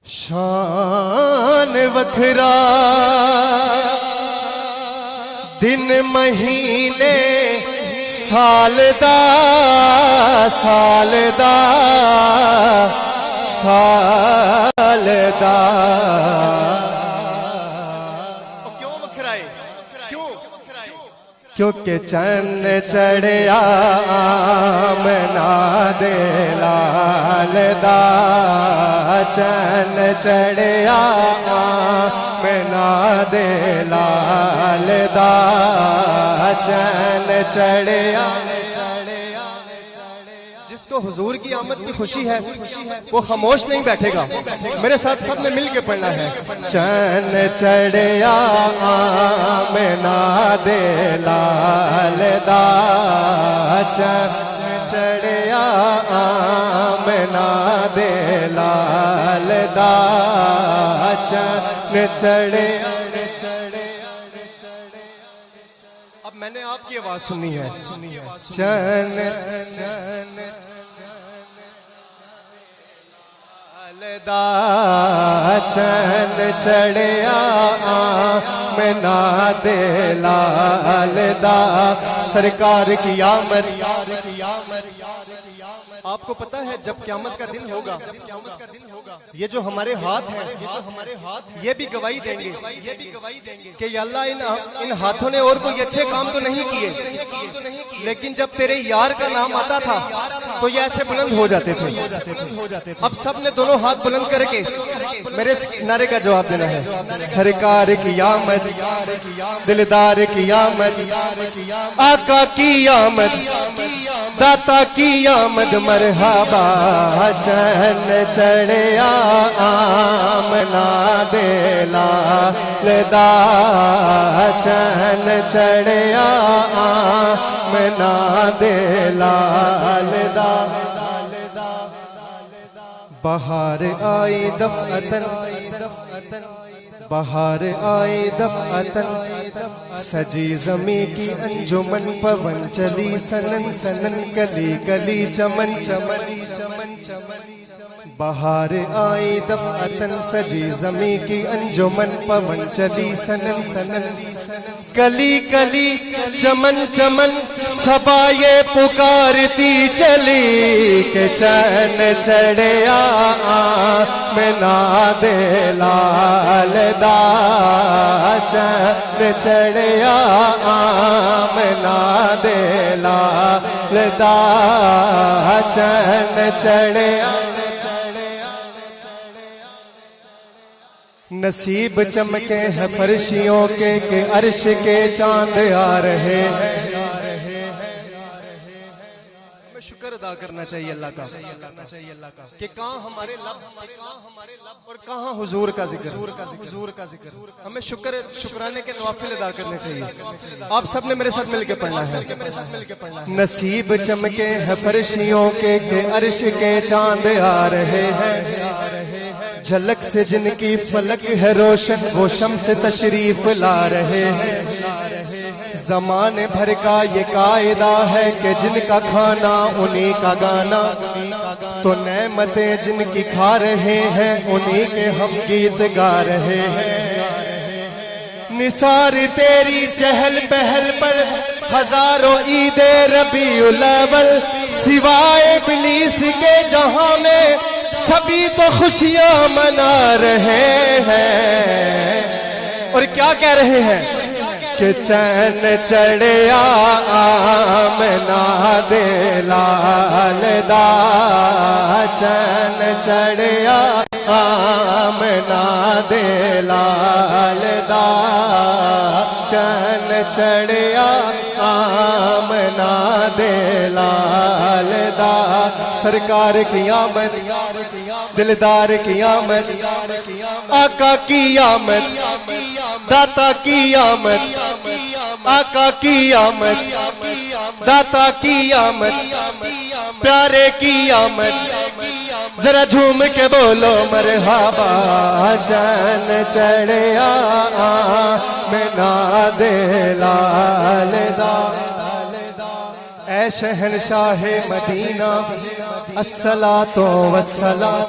شان وکھرا دن مہینے سال دا کیوں وکھرائے کیونکہ چند چڑھیا آمنہ دے لال دا چند چڑھیا آمنہ دے لال دا چند چڑھیا جس کو حضور کی آمد کی خوشی ہے وہ خاموش نہیں بیٹھے گا. میرے ساتھ سب نے مل کے پڑھنا ہے. چند چڑھیا آمنہ دے لال دا چند چڑھیا آمنہ دے لال دا چند چڑھیا. اب میں نے آپ کی آواز سنی ہے. چند دا چند چڑھیا آمنہ دے لال دا سرکار کی آمد. آپ کو پتہ ہے جب قیامت کا دن ہوگا یہ جو ہمارے ہاتھ ہیں یہ بھی گواہی دیں گے کہ یا اللہ ان ہاتھوں نے اور کوئی اچھے کام تو نہیں کیے، لیکن جب تیرے یار کا نام آتا تھا تو یہ ایسے بلند ہو جاتے تھے. اب سب نے دونوں ہاتھ بلند کر کے میرے نعرے کا جواب دینا ہے. سرکار کی آمد، دلدار کی آمد، آقا کی آمد، داتا کی آمد مرحبا. چند چڑھیا آمنہ دے لال دا چند چڑھیا آمنہ دے لال دا. بہار آئی دفعتن، بہار آئی دفعتن، سجی زمین کی انجمن، پون چلی سنن سنن، کلی کلی چمن چمن. بہار آئی دفعتن، سجی زمین کی انجمن، پون چلی سنن سنن، کلی کلی چمن چمن. صبا یہ پکارتی چلی کہ چند چڑھیا آمنہ دے لال دا چند چڑھیا آمنہ دے لال دا چند چڑھیا. نصیب چمکے ہیں فرشیوں کے کہ عرش کے چاند آ رہے ہیں. ہمیں شکر ادا کرنا چاہیے اللہ کا کہ کہاں ہمارے لب اور کہاں حضور کا ذکر. ہمیں شکرانے کے نوافل ادا کرنے چاہیے. آپ سب نے میرے ساتھ مل کے پڑھنا ہے. نصیب چمکے ہیں فرشیوں کے کہ عرش کے چاند آ رہے ہیں. جھلک سے جن کی فلک ہے روشن وہ شمس تشریف لا رہے ہیں. زمانے بھر کا یہ قاعدہ ہے کہ جن کا کھانا انہی کا گانا، تو نعمتیں جن کی کھا رہے ہیں انہی کے ہم گیت گا رہے ہیں. نثار تیری چہل پہل پر ہزاروں عید ربیع الاول، سوائے ابلیس کے جہاں میں سبھی تو خوشیاں منا رہے ہیں. اور کیا کہہ رہے ہیں کہ چند چڑھیا آمنہ دے لال دا چند چڑھیا آمنہ دے لال دا چند چڑھیا آمنہ دے لال دا. سرکار کی آمد، دلدار کی آمد، آقا کی آمد، داتا کی آمد، آقا کی آمد، داتا کی آمد، پیارے کی آمد. ذرا جھوم کے بولو مرحبا. چند چڑھیا آمنہ دے لال دا. اے شہنشاہ مدینہ الصلاۃ والسلام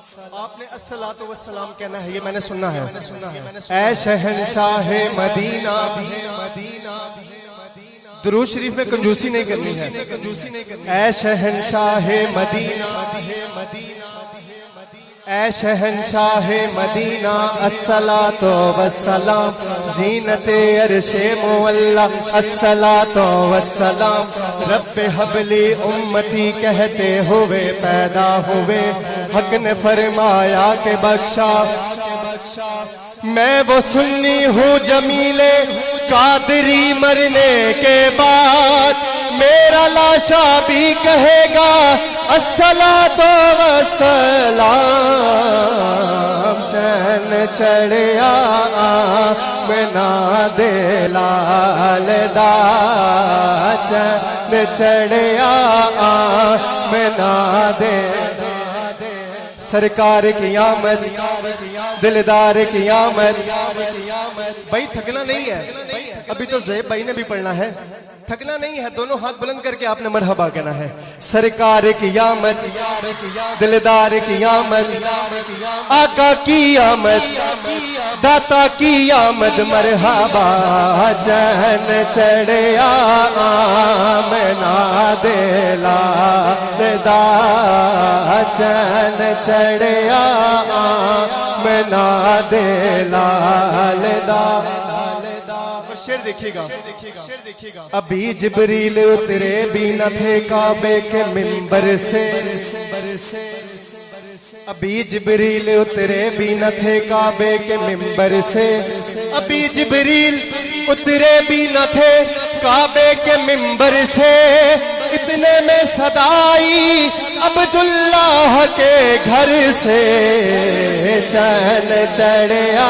آپ نے الصلاۃ والسلام کہنا ہے، یہ میں نے سننا ہے۔ اے شہنشاہ مدینہ، درود شریف میں کنجوسی نہیں کرنی ہے۔ اے شہنشاہ مدینہ، اے شہنشاہ مدینہ، الصلاۃ والسلام زینت عرش مولا، الصلاۃ والسلام رب حب لی امتی کہتے ہوئے پیدا ہوئے، حق نے فرمایا کہ بخشا میں وہ سنی ہوں جمیل قادری، مرنے کے بعد میرا لاشا بھی کہے گا الصلاۃ والسلام، چین چڑھیا منا دے لال دا، چین چڑھیا منا دے، سرکار کی آمد دلدار کی آمد۔ بھائی تھکنا نہیں ہے، ابھی تو زیب بھائی نے بھی پڑھنا ہے، تھکنا نہیں ہے، دونوں ہاتھ بلند کر کے آپ نے مرحبا کہنا ہے۔ سرکار کی آمد دلدار کی آمد، آقا کی آمد داتا کی آمد، مرحبا چین چڑھیا منا دے لال دا، چین چڑھیا منا دے لال دا۔ شیر دیکھیے گا، ابھی جبریل اترے بھی نہ تھے کعبے کے منبر سے، ابھی جبریل اترے بھی نہ تھے کعبے کے منبر سے، ابھی جبریل اترے بھی نہ تھے کعبے کے منبر سے، اتنے میں صدائی عبداللہ کے گھر سے، چین چڑھیا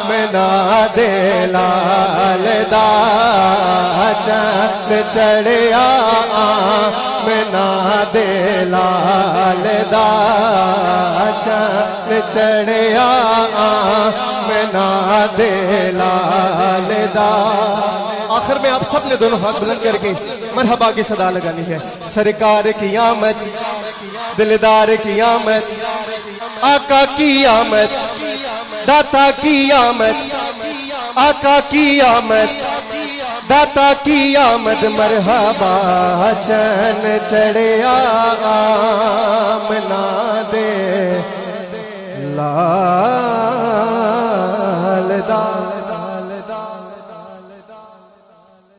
منا دے لال دا، چین چڑھیا منا دے لال دا، چین چڑھیا منا دے لال دا۔ آخر میں آپ سب نے دونوں ہاتھ بلند کر کے مرحبا کی صدا لگانی ہے۔ سرکار کی آمد دلدار کی آمد، آقا کی آمد داتا کی آمد، آقا کی آمد داتا کی آمد، مرحبا چین چڑھیا منا دے لال دا۔